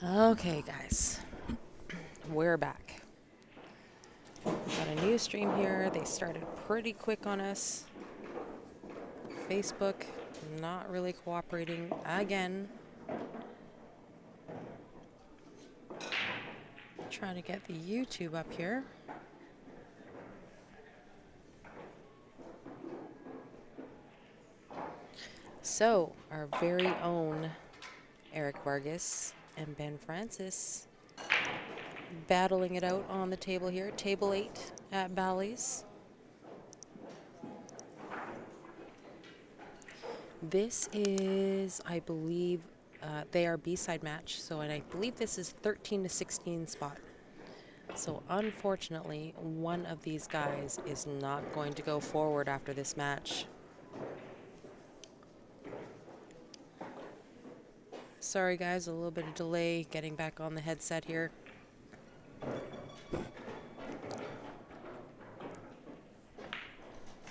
Okay, guys, we're back. Got a new stream here. They started pretty quick on us. Facebook not really cooperating again. Trying to get the YouTube up here. So, our very own Eric Vargas and Ben Francis battling it out on the table here. Table 8 at Ballys. This is, I believe, they are B-side match. So, and I believe this is 13 to 16 spot. So, unfortunately, one of these guys is not going to go forward after this match. Sorry, guys, a little bit of delay getting back on the headset here.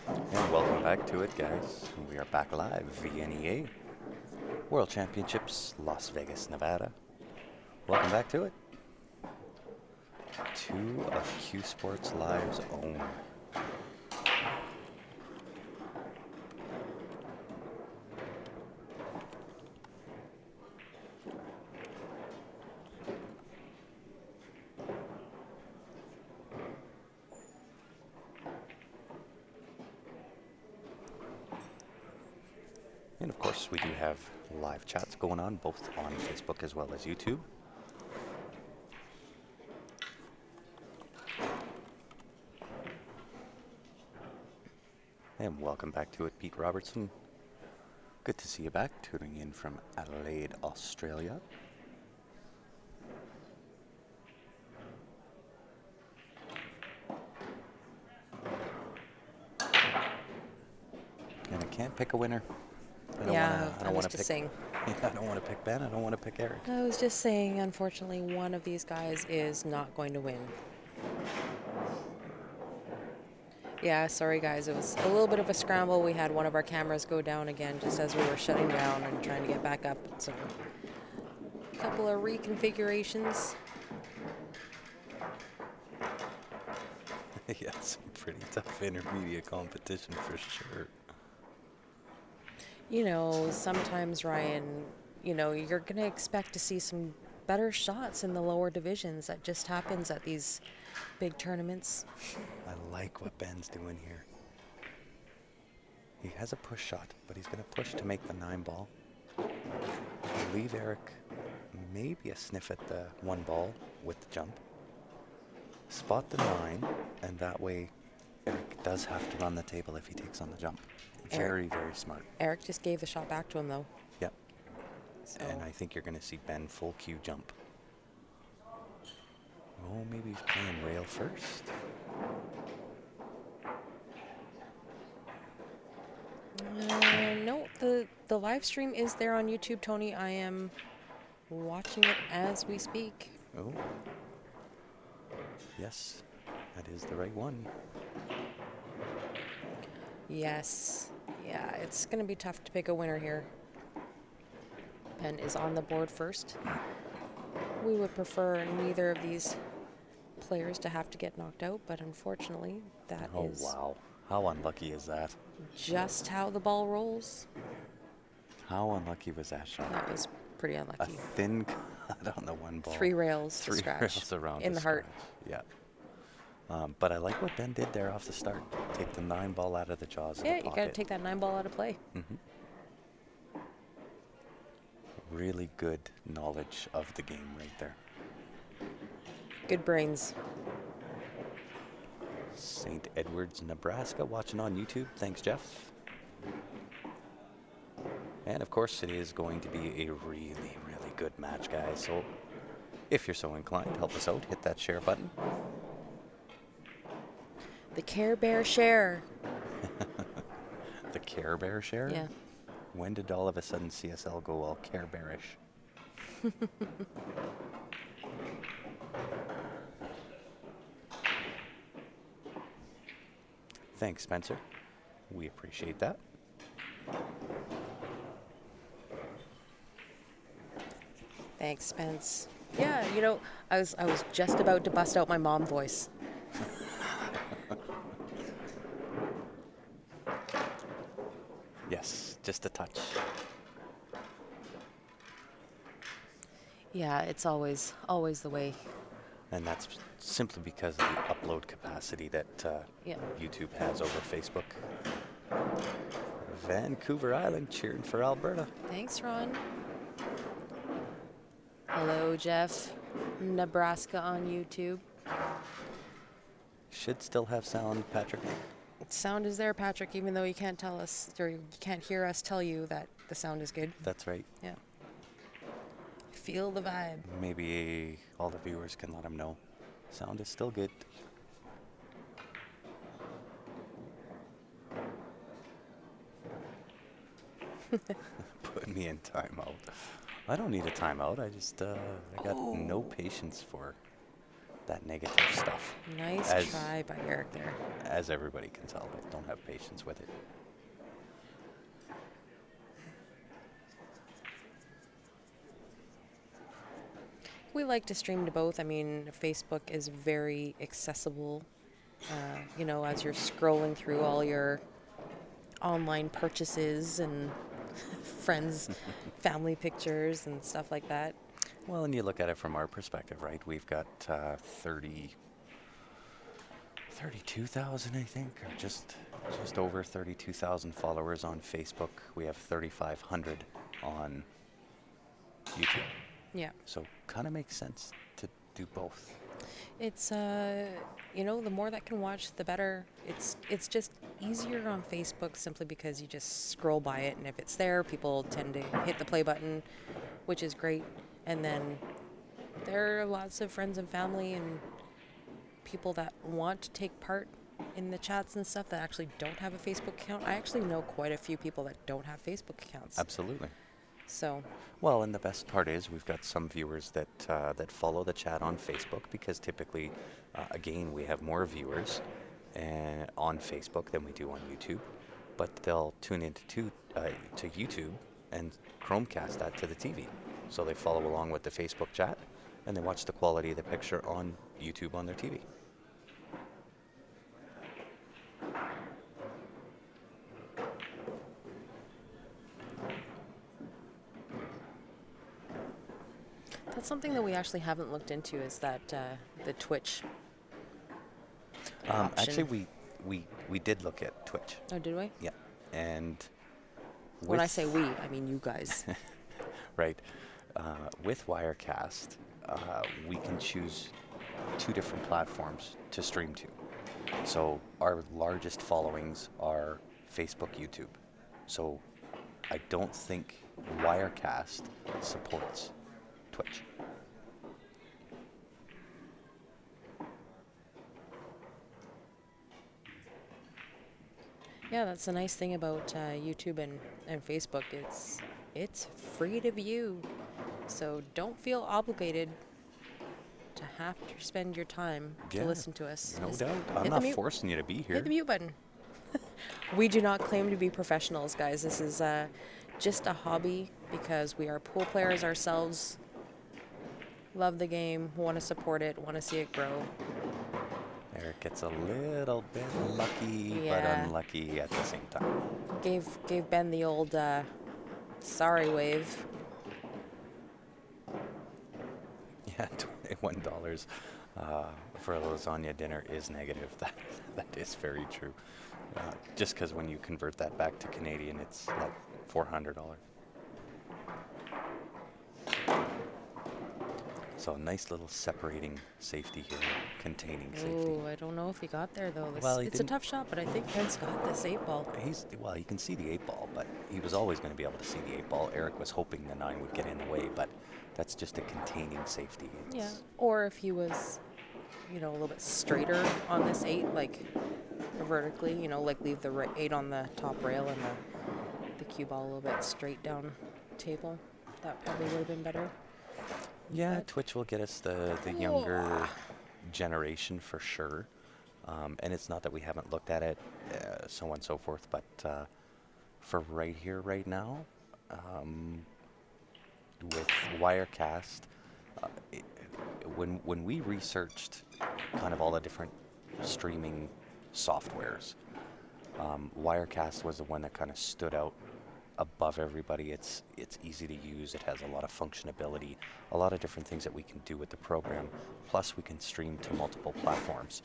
And welcome back to it, guys. We are back live, VNEA World Championships, Las Vegas, Nevada. Welcome back to it. Two of Q Sports Live's own. And of course, we do have live chats going on, both on Facebook as well as YouTube. And welcome back to it, Pete Robertson. Good to see you back, tuning in from Adelaide, Australia. And I can't pick a winner. I was just saying. I don't want to pick Ben. I don't want to pick Eric. I was just saying, unfortunately, one of these guys is not going to win. Yeah, sorry, guys. It was a little bit of a scramble. We had one of our cameras go down again just as we were shutting down and trying to get back up. So, a couple of reconfigurations. Yeah, some pretty tough intermediate competition for sure. You know, sometimes, Ryan, you know, you're going to expect to see some better shots in the lower divisions. That just happens at these big tournaments. I like what Ben's doing here. He has a push shot, but he's going to push to make the 9-ball. Leave Eric maybe a sniff at the 1-ball with the jump. Spot the 9, and that way Eric does have to run the table if he takes on the jump. Very, very smart. Eric just gave the shot back to him, though. Yep. So. And I think you're going to see Ben full Q jump. Oh, maybe he's playing rail first. No, the live stream is there on YouTube, Tony. I am watching it as we speak. Oh. Yes, that is the right one. Yes. Yeah, it's going to be tough to pick a winner here. Ben is on the board first. We would prefer neither of these players to have to get knocked out, but unfortunately, that is... Oh, wow. How unlucky is that? Just how the ball rolls. How unlucky was that shot? That was pretty unlucky. A thin cut on the 1-ball. 3 rails to Three scratch. rails around in the heart. Yeah. But I like what Ben did there off the start. Take the 9-ball out of the jaws of the pocket. Yeah, you got to take that 9-ball out of play. Mm-hmm. Really good knowledge of the game right there. Good brains. St. Edwards, Nebraska, watching on YouTube. Thanks, Jeff. And of course, it is going to be a really, really good match, guys. So if you're so inclined, help us out. Hit that share button. The Care Bear share. The Care Bear share? Yeah. When did all of a sudden CSL go all Care Bearish? Thanks, Spencer. We appreciate that. Thanks, Spence. Yeah, I was just about to bust out my mom voice. Yes, just a touch. Yeah, it's always the way. And that's simply because of the upload capacity that Yeah. YouTube has over Facebook. Vancouver Island cheering for Alberta. Thanks, Ron. Hello, Jeff. Nebraska on YouTube. Should still have sound, Patrick. Sound is there, Patrick, even though you can't tell us or you can't hear us tell you that the sound is good. That's right. Yeah. Feel the vibe. Maybe all the viewers can let him know. Sound is still good. Put me in timeout. I don't need a timeout. I got no patience for that negative stuff. Nice As- try by Eric there. As everybody can tell, I don't have patience with it. We like to stream to both. I mean, Facebook is very accessible. As you're scrolling through all your online purchases and friends, family pictures and stuff like that. Well, and you look at it from our perspective, right? We've got 32,000, I think, or just over 32,000 followers on Facebook. We have 3,500 on YouTube. Yeah. So kind of makes sense to do both. It's the more that can watch, the better. It's just easier on Facebook simply because you just scroll by it, and if it's there, people tend to hit the play button, which is great. And then there are lots of friends and family and people that want to take part in the chats and stuff that actually don't have a Facebook account. I actually know quite a few people that don't have Facebook accounts. Absolutely. So, Well, and the best part is we've got some viewers that follow the chat on Facebook because typically, again, we have more viewers on Facebook than we do on YouTube, but they'll tune into to YouTube and Chromecast that to the TV, so they follow along with the Facebook chat and they watch the quality of the picture on YouTube on their TV. that's something that we actually haven't looked into is that the Twitch option. Actually, we did look at Twitch. Oh, did we? Yeah, and When I with- say we, I mean you guys. right, with Wirecast, we can choose two different platforms to stream to. So our largest followings are Facebook, YouTube. So I don't think Wirecast supports Twitch. Yeah, that's the nice thing about YouTube and Facebook. It's free to view, so don't feel obligated to have to spend your time Yeah, to listen to us. No Just doubt. hit I'm the not mute- forcing you to be here. Hit the mute button. We do not claim to be professionals, guys. This is just a hobby because we are pool players ourselves. Love the game, want to support it, want to see it grow. Eric gets a little bit lucky, but Yeah. unlucky at the same time. Gave Ben the old sorry wave. Yeah, $21 for a lasagna dinner is negative. That is very true. Just because when you convert that back to Canadian, it's like $400. So a nice little separating safety here, containing safety. Ooh, I don't know if he got there though. Well, he It's a didn't- tough shot, but I think Ben's got this 8-ball. Well, you can see the 8-ball, but he was always going to be able to see the 8-ball. Eric was hoping the 9 would get in the way, but that's just a containing safety. Yeah. Or if he was, a little bit straighter on this 8, like vertically, like leave the 8 on the top rail and the cue ball a little bit straight down table. That probably would have been better. Yeah, But- Twitch will get us the younger generation for sure. And it's not that we haven't looked at it, so on and so forth, but for right here, right now, with Wirecast, it, when we researched kind of all the different streaming softwares, Wirecast was the one that kind of stood out above everybody. It's easy to use. It has a lot of functionality, a lot of different things that we can do with the program. Plus, we can stream to multiple platforms.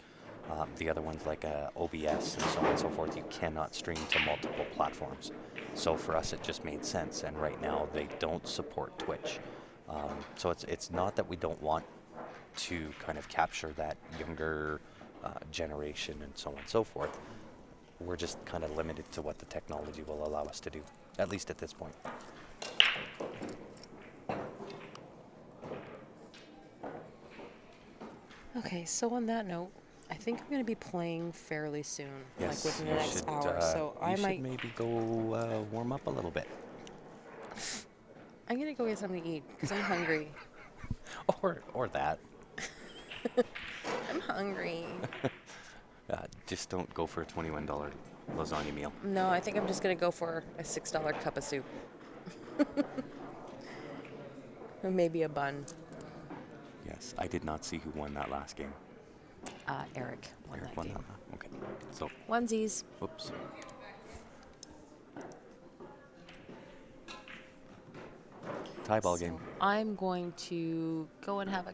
The other ones like OBS and so on and so forth, you cannot stream to multiple platforms. So for us, it just made sense. And right now, they don't support Twitch. So it's not that we don't want to kind of capture that younger generation and so on and so forth. We're just kind of limited to what the technology will allow us to do, at least at this point. Okay, so on that note, I think I'm going to be playing fairly soon, Yes, like within the you next should, hour. So I you might, should maybe go warm up a little bit. I'm going to go get something to eat because I'm hungry. Or that. I'm hungry. Just don't go for a $21 lasagna meal. No, I think I'm just going to go for a $6 cup of soup. And maybe a bun. Yes, I did not see who won that last game. Eric won Eric that won game. that. Okay, so, Onesies. whoops. Tie ball game. I'm going to go and have a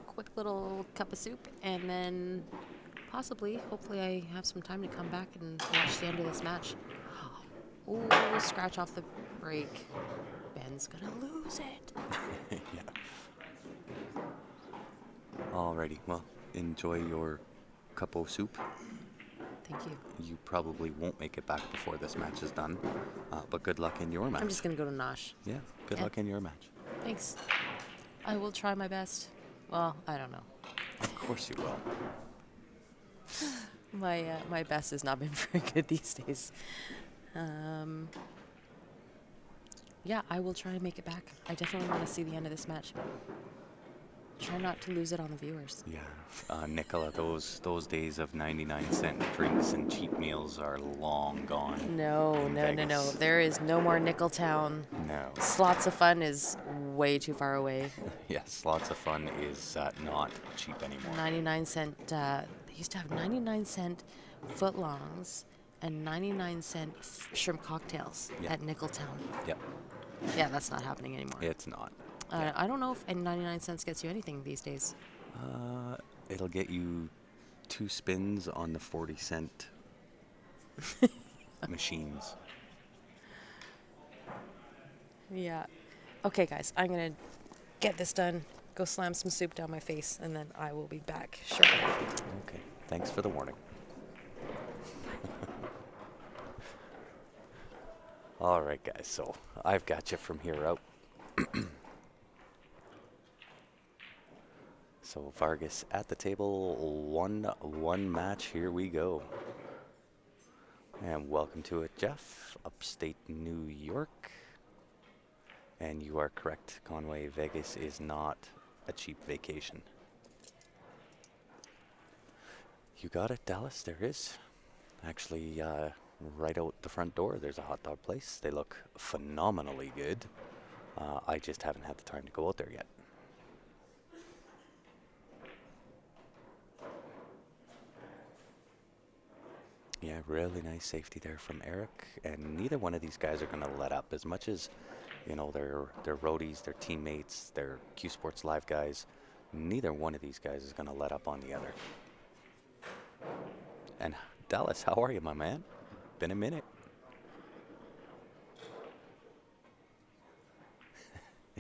quick little cup of soup, and then possibly, hopefully, I have some time to come back and watch the end of this match. Ooh, scratch off the break. Ben's gonna lose it. Yeah. Alrighty, well, enjoy your cup of soup. Thank you. You probably won't make it back before this match is done, but good luck in your match. I'm just gonna go to Nosh. Yeah, good Yeah. luck in your match. Thanks. I will try my best. Well, I don't know. Of course you will. My best has not been very good these days. Yeah, I will try and make it back. I definitely want to see the end of this match. Try not to lose it on the viewers. Yeah, Nicola, those days of 99-cent drinks and cheap meals are long gone. No. in Vegas. There is no more Nickeltown. No. Slots of Fun is way too far away. Yes, lots of fun is not cheap anymore. 99-cent. They used to have 99-cent footlongs and 99-cent shrimp cocktails Yeah. at Nickeltown. Yep, Yeah, that's not happening anymore. it's not. Yeah. I don't know if 99 cents gets you anything these days. It'll get you 2 spins on the 40-cent machines. Yeah. Okay, guys, I'm going to get this done, go slam some soup down my face, and then I will be back shortly. Okay, thanks for the warning. All right, guys, so I've got you from here out. So Vargas at the table, 1-1 match. Here we go. And welcome to it, Jeff, upstate New York. And you are correct, Conway. Vegas is not a cheap vacation. You got it, Dallas. There is. Actually, right out the front door, there's a hot dog place. They look phenomenally good. I just haven't had the time to go out there yet. Yeah, really nice safety there from Eric, and neither one of these guys are going to let up. As much as, you know, they're roadies, they're teammates, they're Q Sports Live guys, neither one of these guys is going to let up on the other. And Dallas, how are you, my man? Been a minute.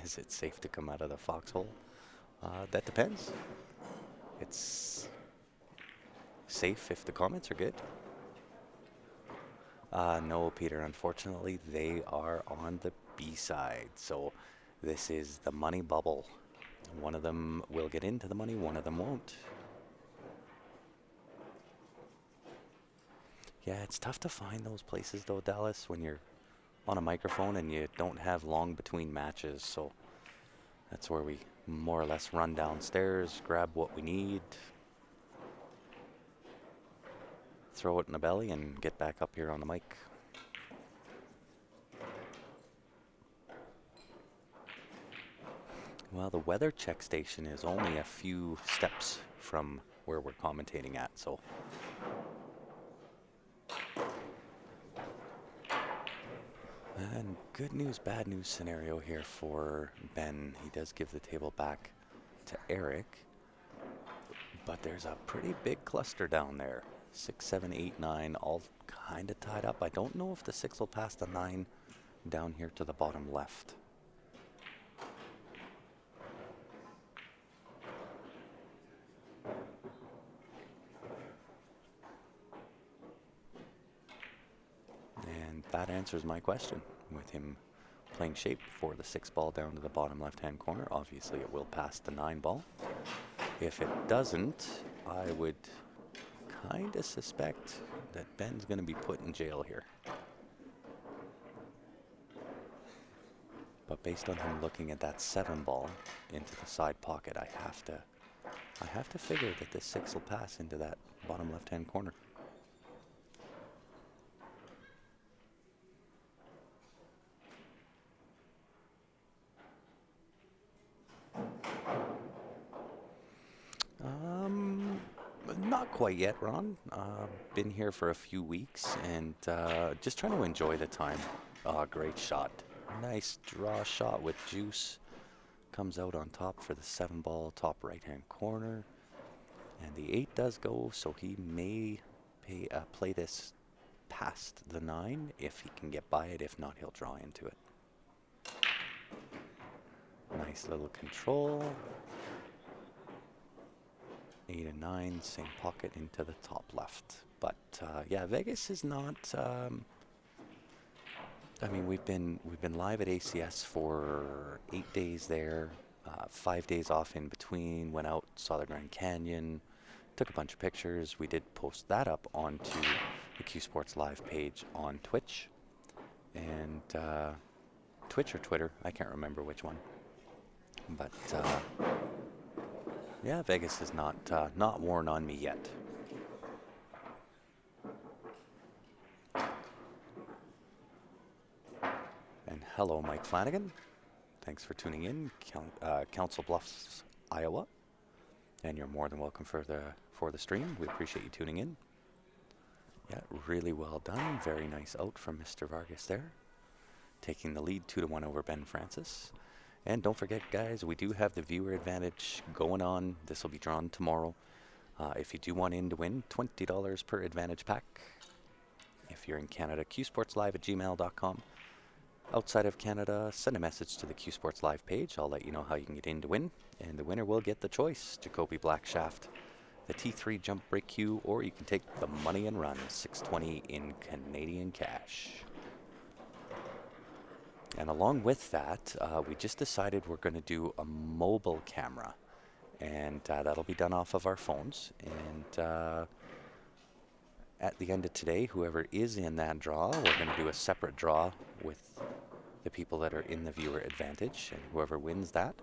Is it safe to come out of the foxhole? That depends. It's safe if the comments are good. No, Peter, unfortunately, they are on the B side. So this is the money bubble. One of them will get into the money, one of them won't. Yeah, it's tough to find those places, though, Dallas, when you're on a microphone and you don't have long between matches. So that's where we more or less run downstairs, grab what we need, throw it in the belly, and get back up here on the mic. Well, the weather check station is only a few steps from where we're commentating at, so. And good news, bad news scenario here for Ben. He does give the table back to Eric, but there's a pretty big cluster down there. 6, 7, 8, 9, all kind of tied up. I don't know if the 6 will pass the 9 down here to the bottom left. And that answers my question. With him playing shape for the 6 ball down to the bottom left-hand corner, obviously it will pass the 9 ball. If it doesn't, I would kind of suspect that Ben's going to be put in jail here. But based on him looking at that 7 ball into the side pocket, I have to figure that this 6 will pass into that bottom left-hand corner. Not quite yet, Ron. Been here for a few weeks and just trying to enjoy the time. Great shot. Nice draw shot with juice. Comes out on top for the 7 ball, top right-hand corner. And the 8 does go, so he may play this past the 9 if he can get by it. If not, he'll draw into it. Nice little control. 8 and 9, same pocket into the top left. But yeah, Vegas is not. I mean, we've been live at ACS for 8 days there, 5 days off in between. Went out, saw the Grand Canyon, took a bunch of pictures. We did post that up onto the Q Sports Live page on Twitch, and Twitch or Twitter, I can't remember which one. But yeah, Vegas is not worn on me yet. And hello, Mike Flanagan. Thanks for tuning in, Council Bluffs, Iowa. And you're more than welcome for the stream. We appreciate you tuning in. Yeah, really well done. Very nice out from Mr. Vargas there, taking the lead 2-1 over Ben Francis. And don't forget, guys, we do have the viewer advantage going on. This will be drawn tomorrow. If you do want in to win, $20 per advantage pack. If you're in Canada, qsportslive@gmail.com. Outside of Canada, send a message to the Q Sports Live page. I'll let you know how you can get in to win. And the winner will get the choice: Jacoby Black Shaft, the T3 Jump Break Q, or you can take the money and run, $620 in Canadian cash. And along with that, we just decided we're going to do a mobile camera. And that'll be done off of our phones. And at the end of today, whoever is in that draw, we're going to do a separate draw with the people that are in the viewer advantage. And whoever wins that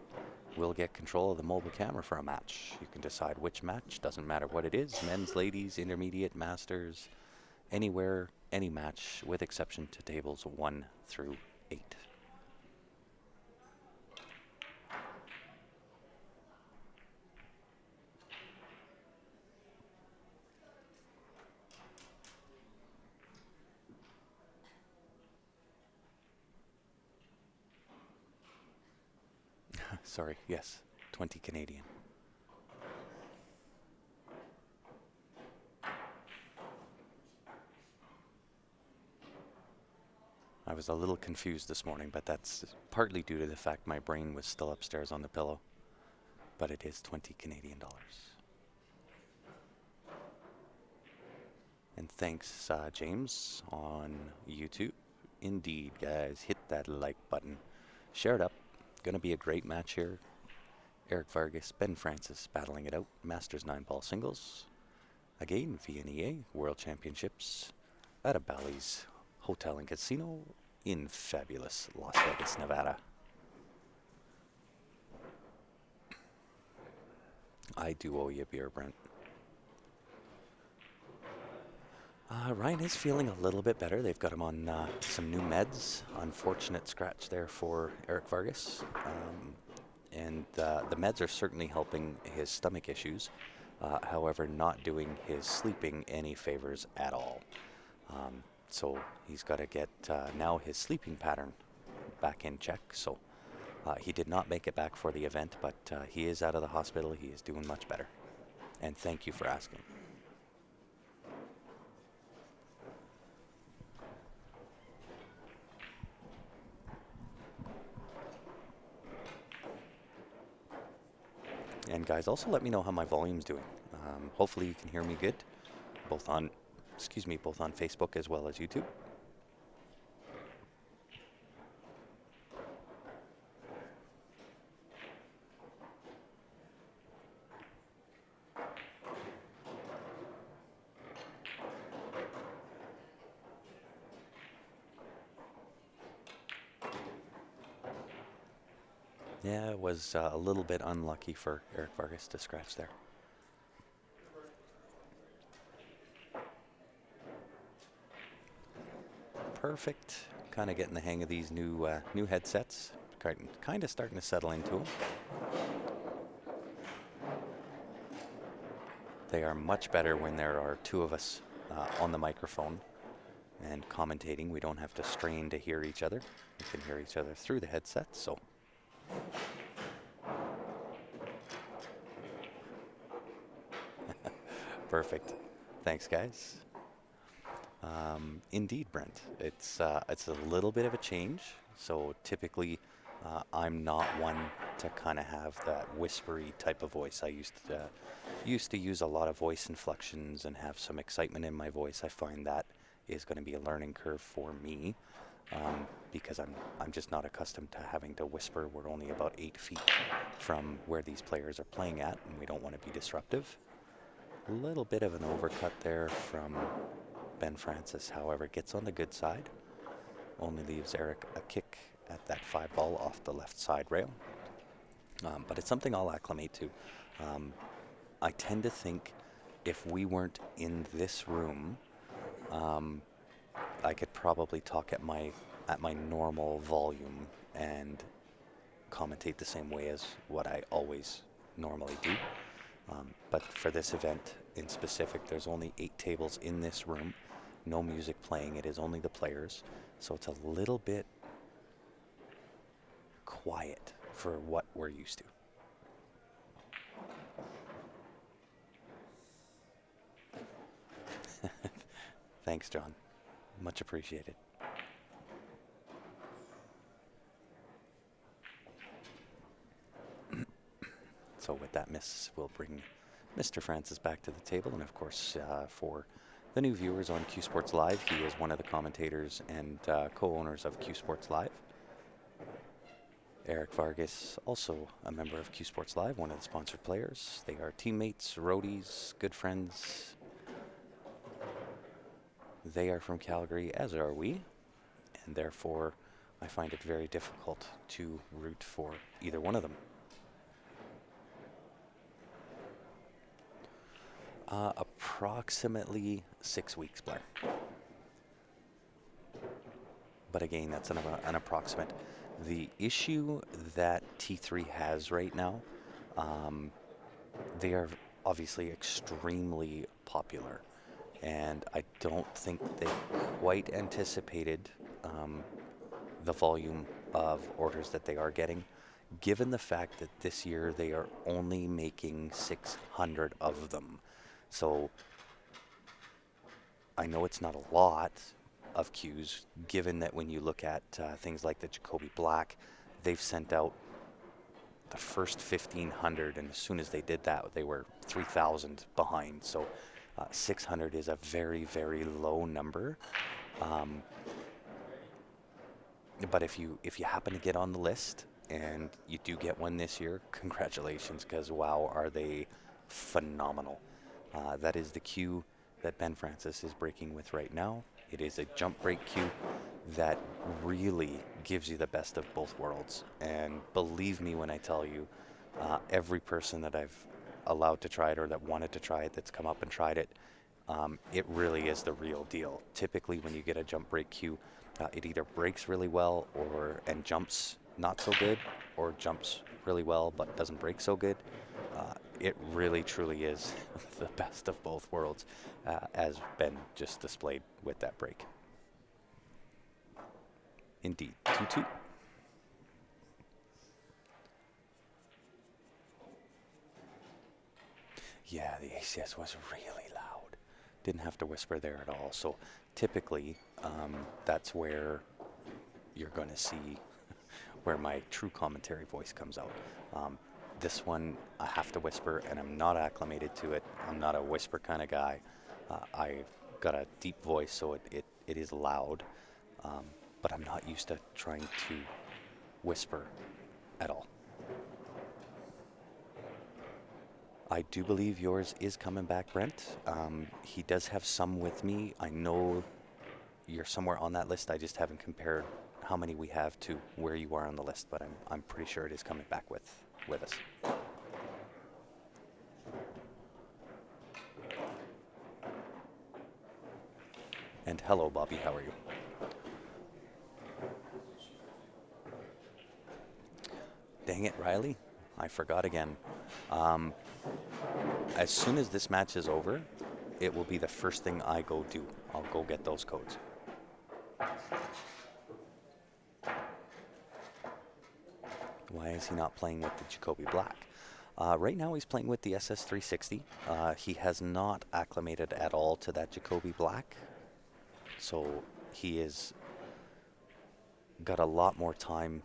will get control of the mobile camera for a match. You can decide which match, doesn't matter what it is: men's, ladies, intermediate, masters, anywhere, any match, with exception to tables 1 through 8. Sorry, yes, 20 Canadian. I was a little confused this morning, but that's partly due to the fact my brain was still upstairs on the pillow. But it is 20 Canadian dollars. And thanks, James, on YouTube. Indeed, guys, hit that like button. Share it up. Gonna be a great match here. Eric Vargas, Ben Francis battling it out. Masters 9-ball singles. Again, VNEA World Championships at a Ballys Hotel and Casino in fabulous Las Vegas, Nevada. I do owe you a beer, Brent. Ryan is feeling a little bit better. They've got him on some new meds. Unfortunate scratch there for Eric Vargas. and the meds are certainly helping his stomach issues. However, not doing his sleeping any favors at all. So he's got to get now his sleeping pattern back in check. So he did not make it back for the event, but he is out of the hospital. He is doing much better. And thank you for asking. And guys, also let me know how my volume's doing. Hopefully you can hear me good, both on, both on Facebook as well as YouTube. Yeah, it was a little bit unlucky for Eric Vargas to scratch there. Perfect. Kind of getting the hang of these new headsets. Kind of starting to settle into them. They are much better when there are two of us on the microphone and commentating. We don't have to strain to hear each other. We can hear each other through the headset, so. Perfect. Thanks, guys. Indeed, Brent. It's a little bit of a change. So typically, I'm not one to kind of have that whispery type of voice. I used to use a lot of voice inflections and have some excitement in my voice. I find that is going to be a learning curve for me because I'm just not accustomed to having to whisper. We're only about 8 feet from where these players are playing at, and we don't want to be disruptive. A little bit of an overcut there from Ben Francis, however, gets on the good side. Only leaves Eric a kick at that 5 ball off the left side rail. But it's something I'll acclimate to. I tend to think if we weren't in this room, I could probably talk at my normal volume and commentate the same way as what I always normally do. But for this event in specific, there's only 8 tables in this room. No music playing. It is only the players. So it's a little bit quiet for what we're used to. Thanks, John. Much appreciated. So with that, we'll bring Mr. Francis back to the table. And of course, for the new viewers on Q Sports Live, he is one of the commentators and co-owners of Q Sports Live. Eric Vargas, also a member of Q Sports Live, one of the sponsored players. They are teammates, roadies, good friends. They are from Calgary, as are we, and therefore I find it very difficult to root for either one of them. Approximately 6 weeks, Blair. But again, that's an approximate. The issue that T3 has right now, they are obviously extremely popular. And I don't think they quite anticipated the volume of orders that they are getting, given the fact that this year they are only making 600 of them. So I know it's not a lot of cues, given that when you look at things like the Jacoby Black, they've sent out the first 1,500, and as soon as they did that, they were 3,000 behind. So 600 is a very, very low number. But if you happen to get on the list and you do get one this year, congratulations, because wow, are they phenomenal. That is the cue that Ben Francis is breaking with right now. It is a jump break cue that really gives you the best of both worlds. And believe me when I tell you, every person that I've allowed to try it or that wanted to try it that's come up and tried it, it really is the real deal. Typically when you get a jump break cue, it either breaks really well and jumps not so good, or jumps really well but doesn't break so good. It really truly is the best of both worlds, as Ben just displayed with that break. Indeed. 2-2. Yeah, the ACS was really loud. Didn't have to whisper there at all. So typically, that's where you're going to see where my true commentary voice comes out. This one, I have to whisper, and I'm not acclimated to it. I'm not a whisper kind of guy. I've got a deep voice, so it is loud, but I'm not used to trying to whisper at all. I do believe yours is coming back, Brent. He does have some with me. I know you're somewhere on that list. I just haven't compared how many we have to where you are on the list, but I'm pretty sure it is coming back with us. And hello, Bobby. How are you? Dang it, Riley. I forgot again. As soon as this match is over, it will be the first thing I go do. I'll go get those codes. Why is he not playing with the Jacoby Black? Right now he's playing with the SS360. He has not acclimated at all to that Jacoby Black. So he is got a lot more time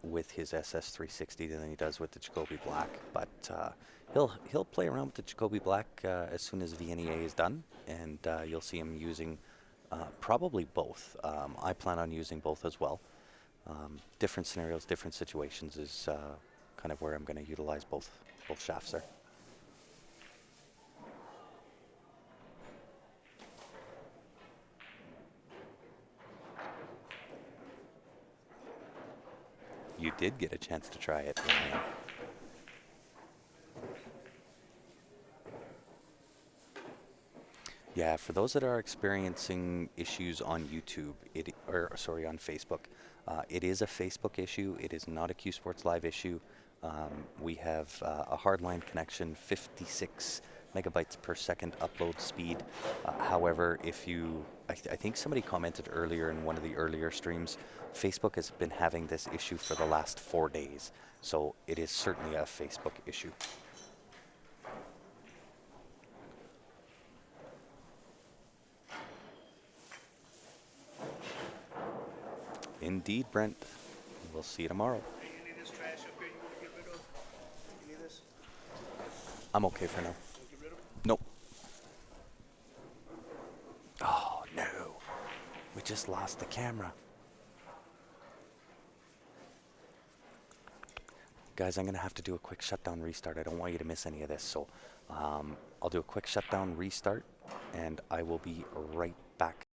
with his SS360 than he does with the Jacoby Black. But he'll play around with the Jacoby Black as soon as VNEA is done, and you'll see him using probably both. I plan on using both as well. Different scenarios, different situations is kind of where I'm going to utilize both shafts there. You did get a chance to try it. Yeah, for those that are experiencing issues on YouTube, on Facebook, it is a Facebook issue. It is not a Q Sports Live issue. We have a hardline connection, 56 megabytes per second upload speed. However, I think somebody commented earlier in one of the earlier streams, Facebook has been having this issue for the last 4 days. So it is certainly a Facebook issue. Indeed, Brent. We'll see you tomorrow. Any of this trash up here you want to get rid of? Any of this? I'm okay for now. Get rid of? Nope. Oh, no. We just lost the camera. Guys, I'm going to have to do a quick shutdown restart. I don't want you to miss any of this. So I'll do a quick shutdown restart, and I will be right back.